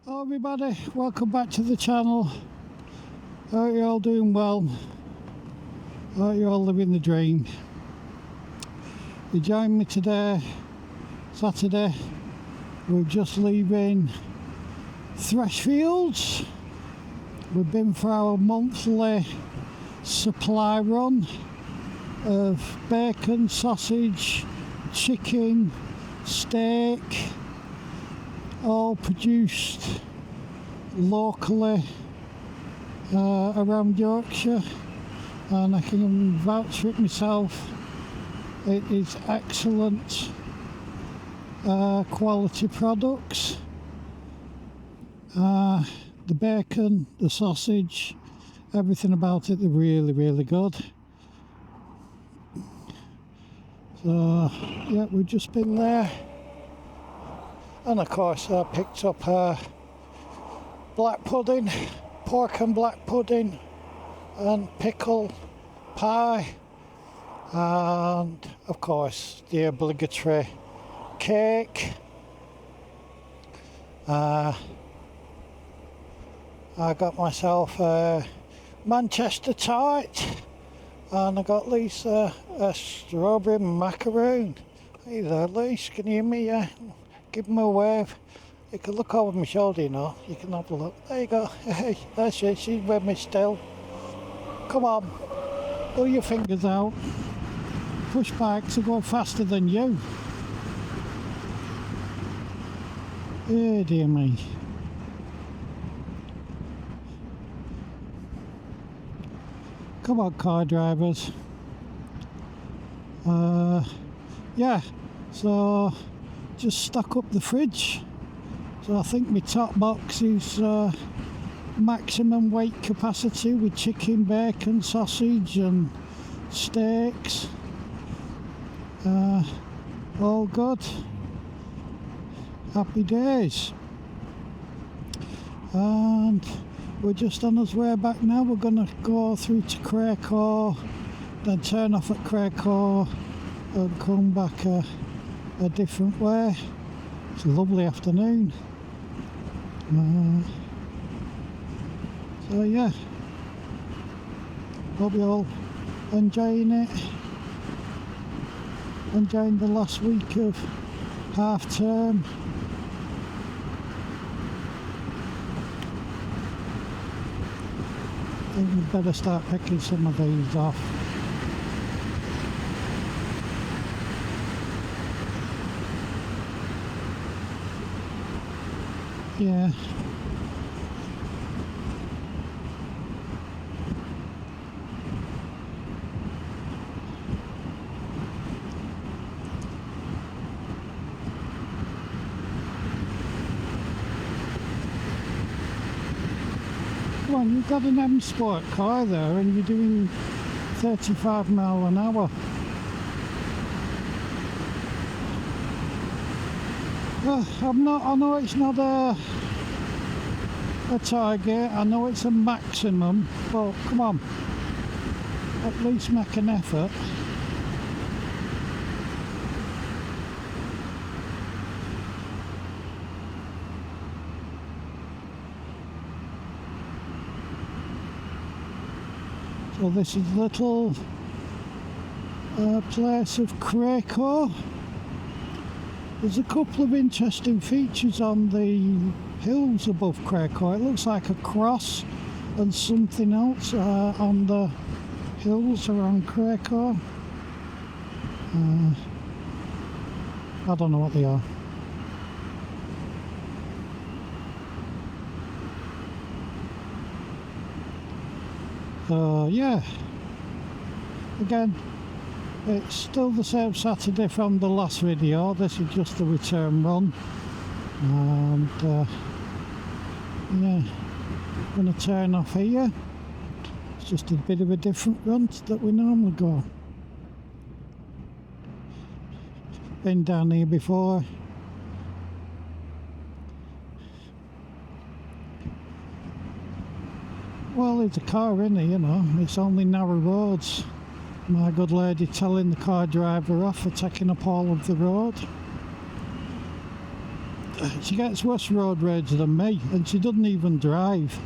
Hello everybody, welcome back to the channel. Hope you're all doing well. Hope you're all living the dream. You join me today, Saturday. We're just leaving Threshfields. We've been for our monthly supply run of bacon, sausage, chicken, steak, all produced locally around Yorkshire, and I can vouch for it myself. It is excellent quality products. The bacon, the sausage, everything about it, they're really good. So yeah, we've just been there, and of course I picked up black pudding, pork and black pudding, and pickle pie, and of course the obligatory cake. I got myself a Manchester tart, and I got Lisa a strawberry macaroon. Hey there, Lisa, can you hear me? Yeah, give me a wave. You can look over my shoulder, you know. You can have a look. There you go. Hey, there she is. She's with me still. Come on, pull your fingers out. Push bikes are going faster than you. Oh dear me. Come on, car drivers. Yeah, so just stock up the fridge. So I think my top box is maximum weight capacity with chicken, bacon, sausage and steaks. All good. Happy days. And we're just on our way back now. We're going to go through to Craycore, then turn off at Craycore and come back a different way. It's a lovely afternoon. So yeah, hope you're all enjoying it. Enjoying the last week of half term. I think we'd better start picking some of these off. Yeah. Come on, you've got an M Sport car there and you're doing 35 miles an hour. I know it's not a target, I know it's a maximum, but come on, at least make an effort. So this is a little place of Craycore. There's a couple of interesting features on the hills above Craycore. It looks like a cross and something else on the hills around Craycore. I don't know what they are. So yeah, again, it's still the same Saturday from the last video. This is just the return run, and yeah, I'm going to turn off here. It's just a bit of a different run that we normally go. Been down here before. Well, there's a car in here, you know. It's only narrow roads. My good lady telling the car driver off for taking up all of the road. she gets worse road rage than me, and she doesn't even drive.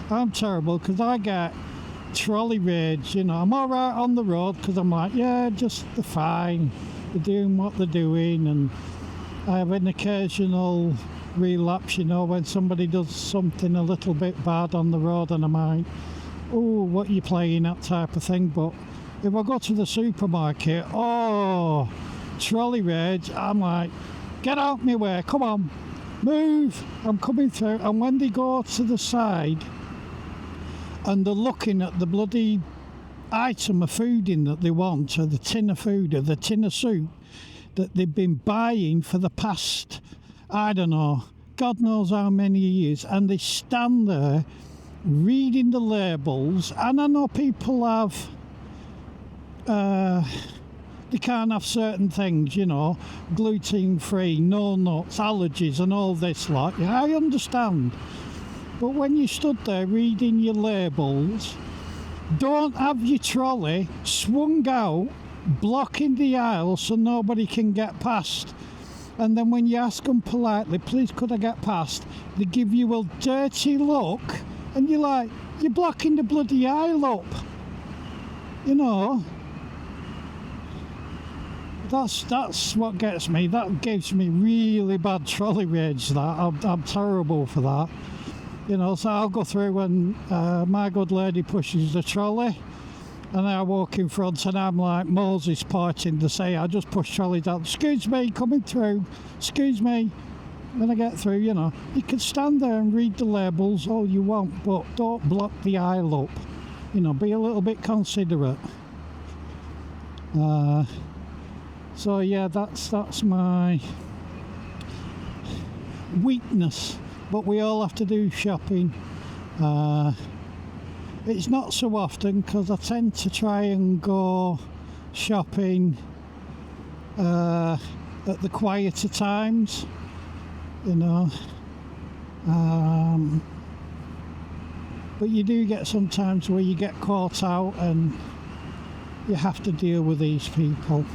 I'm terrible because I get trolley rage, you know. I'm all right on the road because I'm like, yeah, just they're fine. They're doing what they're doing, and I have an occasional relapse, you know, when somebody does something a little bit bad on the road and I'm like, oh, what are you playing, that type of thing. But if I go to the supermarket, oh, trolley rage, I'm like, get out my way, come on, move, I'm coming through. And when they go to the side and they're looking at the bloody item of food in that they want, or the tin of food, or the tin of soup that they've been buying for the past, I don't know, God knows how many years, and they stand there reading the labels. And I know people have, they can't have certain things, you know, gluten-free, no nuts, allergies and all this lot. Yeah, I understand. But when you stood there reading your labels, don't have your trolley swung out, blocking the aisle so nobody can get past. And then when you ask them politely, please could I get past, they give you a dirty look, and you're like, you're blocking the bloody aisle up. You know, that's what gets me. That gives me really bad trolley rage. That I'm terrible for that. You know, so I'll go through when my good lady pushes the trolley, and I walk in front and I'm like Moses parting to say, I just push trolleys out. Excuse me, coming through. Excuse me. When I get through, you know, you can stand there and read the labels all you want, but don't block the aisle up. You know, be a little bit considerate. So yeah, that's my weakness. But we all have to do shopping. It's not so often because I tend to try and go shopping at the quieter times, you know. But you do get sometimes where you get caught out and you have to deal with these people.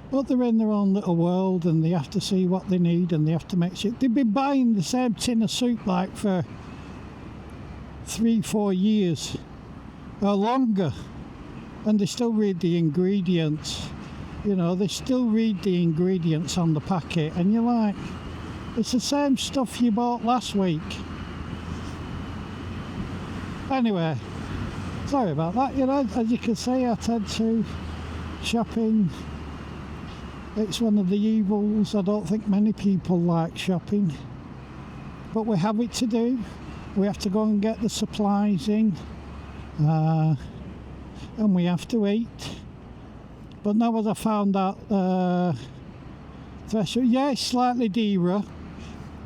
But they're in their own little world and they have to see what they need and they have to make sure. They've been buying the same tin of soup like for 3-4 years or longer, and they still read the ingredients. You know, they still read the ingredients on the packet, and you're like, it's the same stuff you bought last week. Anyway, sorry about that. You know, as you can see, I tend to shopping. It's one of the evils. I don't think many people like shopping, but we have it to do. We have to go and get the supplies in, and we have to eat. But now as I found out, Threshfield, yeah, it's slightly dearer.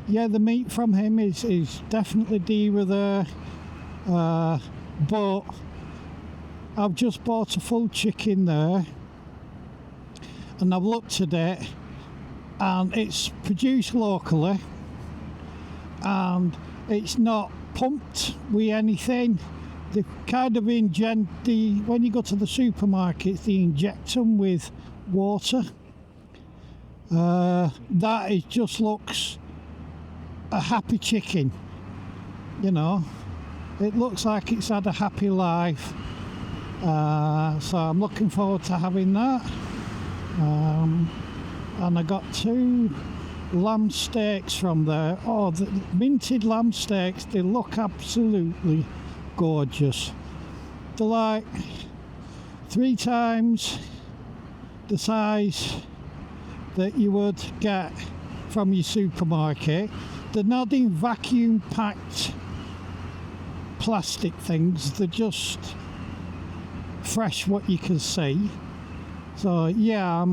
Yeah, the meat from him is definitely dearer there. But I've just bought a full chicken there, and I've looked at it, and it's produced locally, and it's not pumped with anything. They kind of when you go to the supermarkets, they inject them with water. That just looks a happy chicken, you know. It looks like it's had a happy life. So I'm looking forward to having that. And I got 2 lamb steaks from there. Oh, the minted lamb steaks, they look absolutely gorgeous. They're like 3 times the size that you would get from your supermarket. They're not in vacuum packed plastic things, they're just fresh what you can see. So yeah,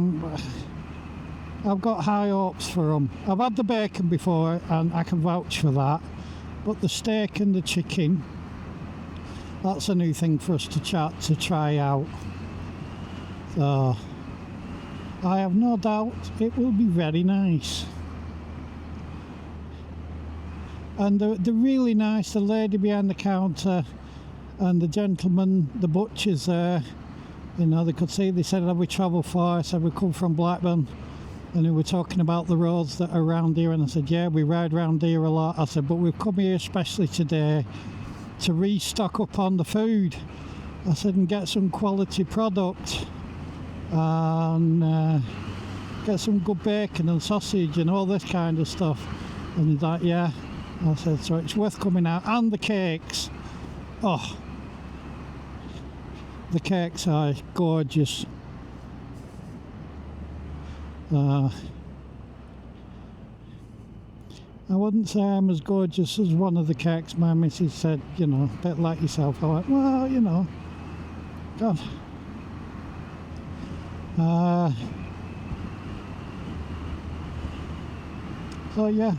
I've got high hopes for them. I've had the bacon before and I can vouch for that, but the steak and the chicken, that's a new thing for us to try out. So I have no doubt it will be very nice. And they're really nice. The lady behind the counter and the gentleman, the butcher's there, You know, they could see, they said, have we travelled far? I said, we come from Blackburn. And they were talking about the roads that are around here, and I said, yeah, we ride around here a lot. I said, but we've come here especially today to restock up on the food. I said, and get some quality product and get some good bacon and sausage and all this kind of stuff. And he's like, yeah. I said, so it's worth coming out. And the cakes, oh, the cakes are gorgeous. I wouldn't say I'm as gorgeous as one of the cakes my missus said, you know, a bit like yourself. I went, well, you know, God. So yeah.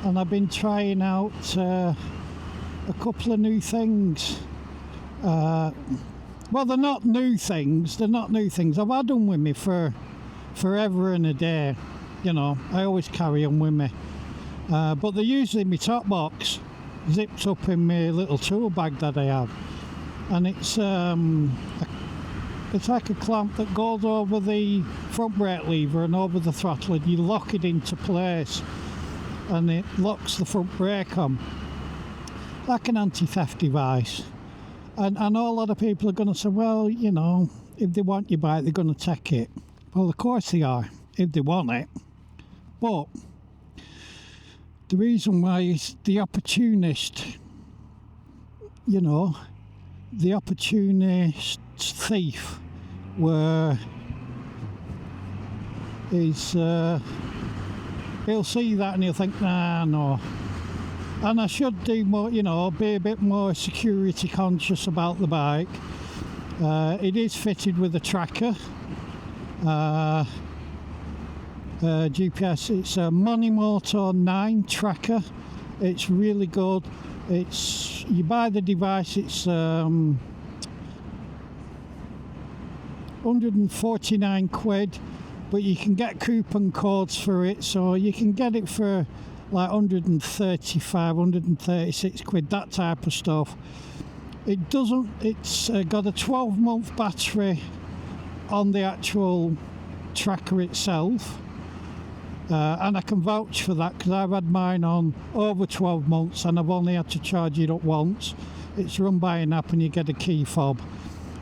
And I've been trying out a couple of new things. Well, they're not new things. I've had them with me for forever and a day. You know, I always carry them with me. But they're usually in my top box, zipped up in my little tool bag that I have. And it's like a clamp that goes over the front brake lever and over the throttle, and you lock it into place. And it locks the front brake on, like an anti-theft device. And I know a lot of people are going to say, well, you know, if they want your bike, they're going to take it. Well, of course they are, if they want it. But the reason why is the opportunist, you know, the opportunist thief, where he's, he'll see that and he'll think, nah, no. And I should do more, you know, be a bit more security conscious about the bike. It is fitted with a tracker. GPS, it's a Monimoto 9 tracker. It's really good. It's, you buy the device, it's 149 quid, but you can get coupon codes for it, so you can get it for like 135, 136 quid, that type of stuff. It doesn't, it's got a 12-month battery on the actual tracker itself, and I can vouch for that because I've had mine on over 12 months and I've only had to charge it up once. It's run by an app and you get a key fob,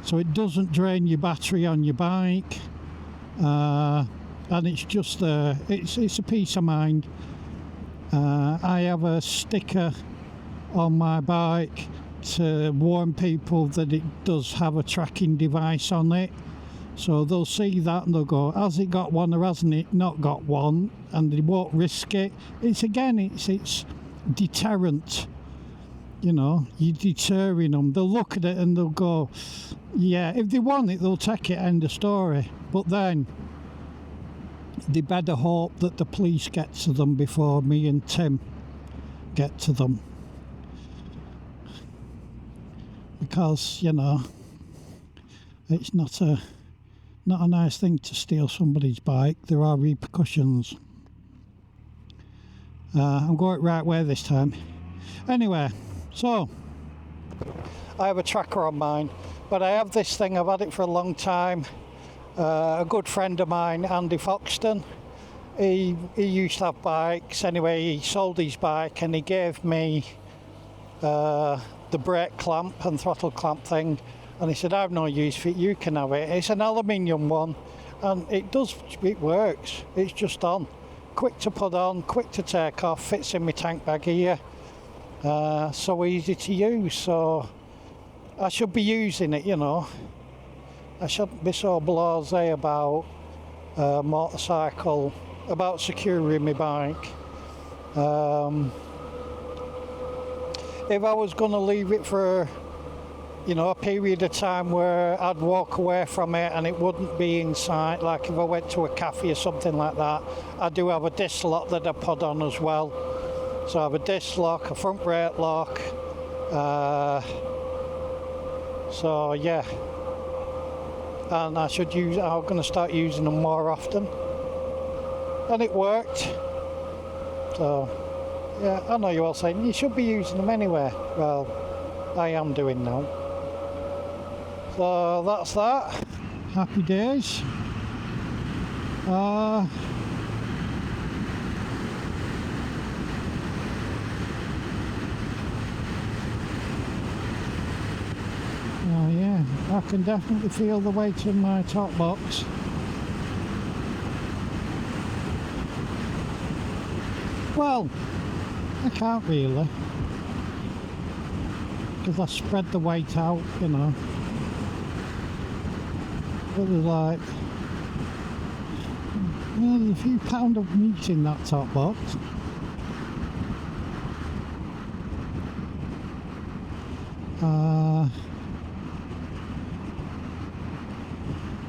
so it doesn't drain your battery on your bike, and it's just it's a peace of mind. I have a sticker on my bike to warn people that it does have a tracking device on it, so they'll see that and they'll go, has it got one or hasn't it not got one, and they won't risk it. It's deterrent, you know, you're deterring them. They'll look at it and they'll go, yeah, if they want it they'll take it, end of story. But then they better hope that the police get to them before me and Tim get to them, because, you know, it's not a nice thing to steal somebody's bike. There are repercussions. I'm going the right way this time. Anyway, so I have a tracker on mine, but I have this thing, I've had it for a long time. A good friend of mine, Andy Foxton, he used to have bikes. Anyway, he sold his bike and he gave me the brake clamp and throttle clamp thing, and he said, I've no use for it, you can have it. It's an aluminium one, and it works. It's just on, quick to put on, quick to take off, fits in my tank bag here, so easy to use. So I should be using it, you know. I shouldn't be so blasé about motorcycle, about securing my bike. If I was going to leave it for, you know, a period of time where I'd walk away from it and it wouldn't be in sight, like if I went to a cafe or something like that, I do have a disc lock that I put on as well. So I have a disc lock, a front brake lock, so yeah. And I'm going to start using them more often, and it worked. So yeah, I know you're all saying you should be using them anyway. Well, I am doing now. So that's that. Happy days. Oh yeah, I can definitely feel the weight in my top box. Well, I can't really, because I spread the weight out, you know. It was like, well, there's a few pound of meat in that top box.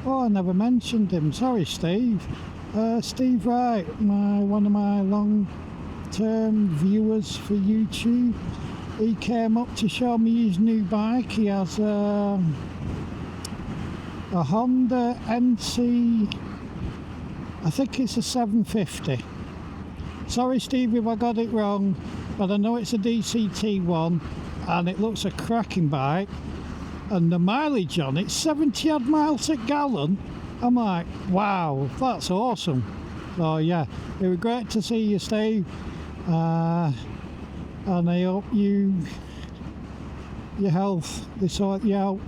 Oh, I never mentioned him. Sorry, Steve. Steve Wright, one of my long-term viewers for YouTube. He came up to show me his new bike. He has a Honda NC, I think it's a 750. Sorry, Steve, if I got it wrong, but I know it's a DCT one, and it looks a cracking bike. And the mileage on it, 70 odd miles a gallon. I'm like, wow, that's awesome. So yeah, it was great to see you, Steve. And I hope your health, they sort you out.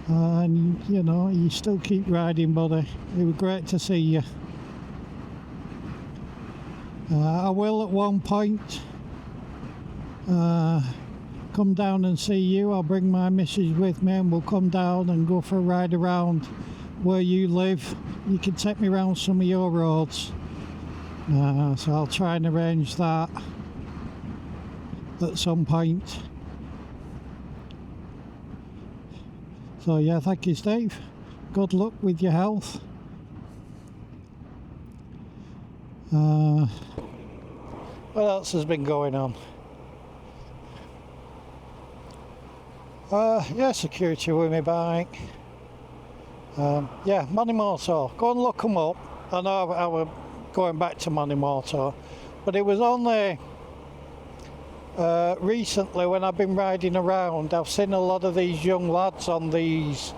And you know, you still keep riding, buddy. It was great to see you. I will at one point come down and see you. I'll bring my missus with me and we'll come down and go for a ride around where you live. You can take me around some of your roads. So I'll try and arrange that at some point. So yeah, thank you, Steve. Good luck with your health. What else has been going on? Yeah, security with my bike. Yeah, Money Motor. Go and look them up. I know I was going back to Money Motor, but it was only recently when I've been riding around, I've seen a lot of these young lads on these,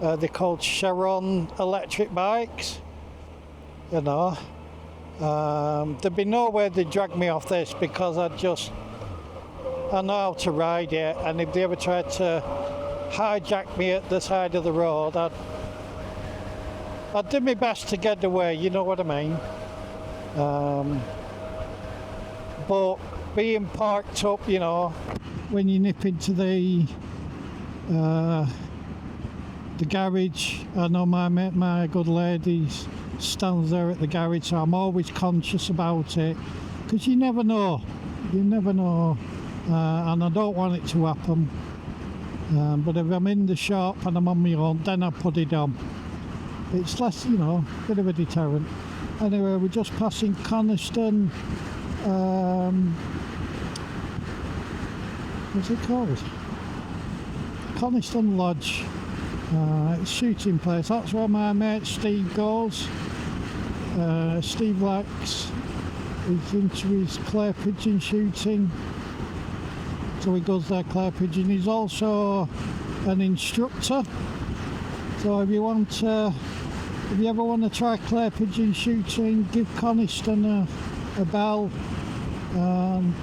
they're called Sharon electric bikes, you know. There'd be no way they'd drag me off this because I know how to ride it, and if they ever tried to hijack me at the side of the road, I'd do my best to get away, you know what I mean. But being parked up, you know, when you nip into the garage, I know my good lady stands there at the garage, so I'm always conscious about it, because you never know, and I don't want it to happen. But if I'm in the shop and I'm on my own, then I put it on. It's less, you know, a bit of a deterrent. Anyway, we're just passing Coniston, what's it called? Coniston Lodge. It's shooting place. That's where my mate Steve goes. Steve likes, he's into his clay pigeon shooting, so he goes there clay pigeon. He's also an instructor, so if you ever want to try clay pigeon shooting, give Coniston a bell, and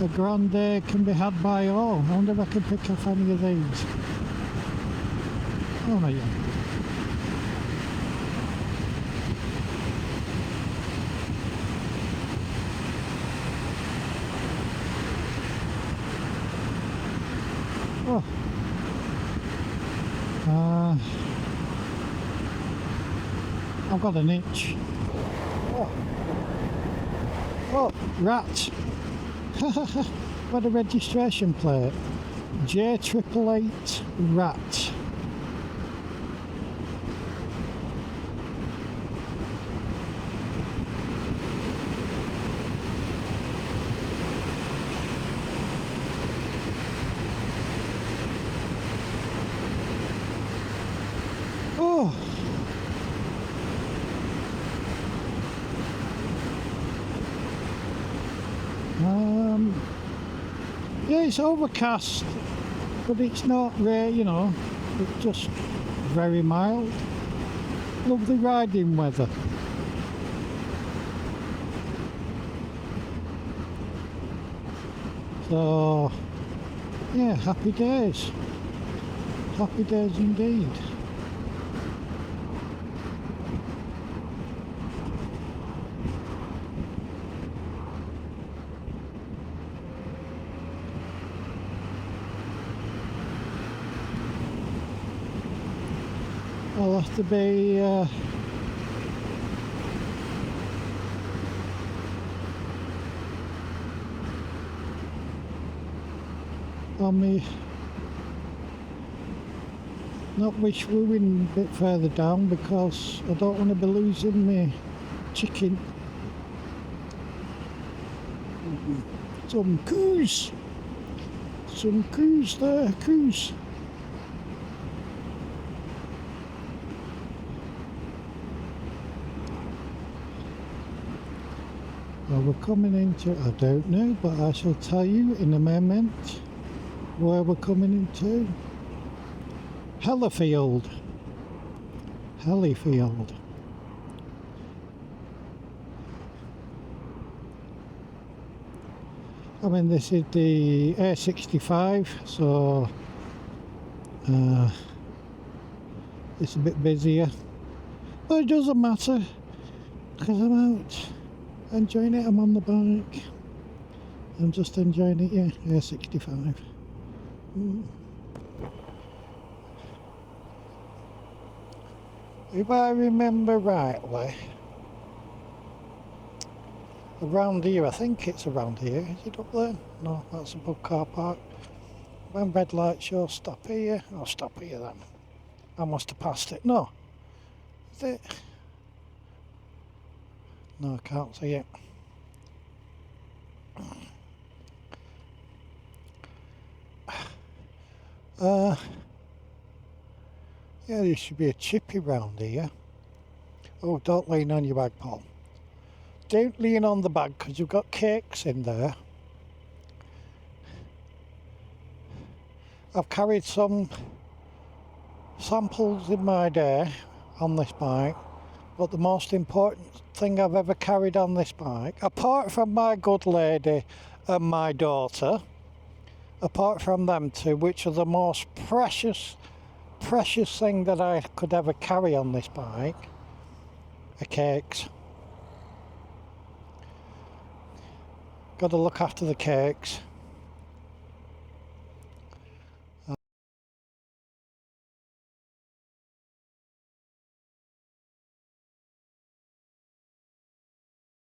a grande can be had by all. I wonder if I can pick up any of these. Oh no, yeah. Oh. I've got an itch. Oh, rat. What a registration plate. J888 rat. Oh. it's overcast, but it's not rare, you know, it's just very mild. Lovely riding weather. So, yeah, happy days. Happy days indeed. I'll have to be on me, not wishing a bit further down because I don't want to be losing my chicken. Some coos there, coos. Well, we're coming into, I don't know, but I shall tell you in a moment where we're coming into. Hellifield. Hellifield. I mean, this is the A65, so it's a bit busier, but it doesn't matter because I'm out enjoying it. I'm on the bike. I'm just enjoying it, yeah. A65. If I remember rightly, around here, I think it's around here. Is it up there? No, that's above car park. When red light shows stop here, I'll stop here then. I must have passed it. No. Is it? No, I can't see it. Yeah, there should be a chippy round here. Oh, don't lean on your bag, Paul. Don't lean on the bag because you've got cakes in there. I've carried some samples in my day on this bike, but the most important thing I've ever carried on this bike, apart from my good lady and my daughter, apart from them two, which are the most precious thing that I could ever carry on this bike, are cakes. Got to look after the cakes.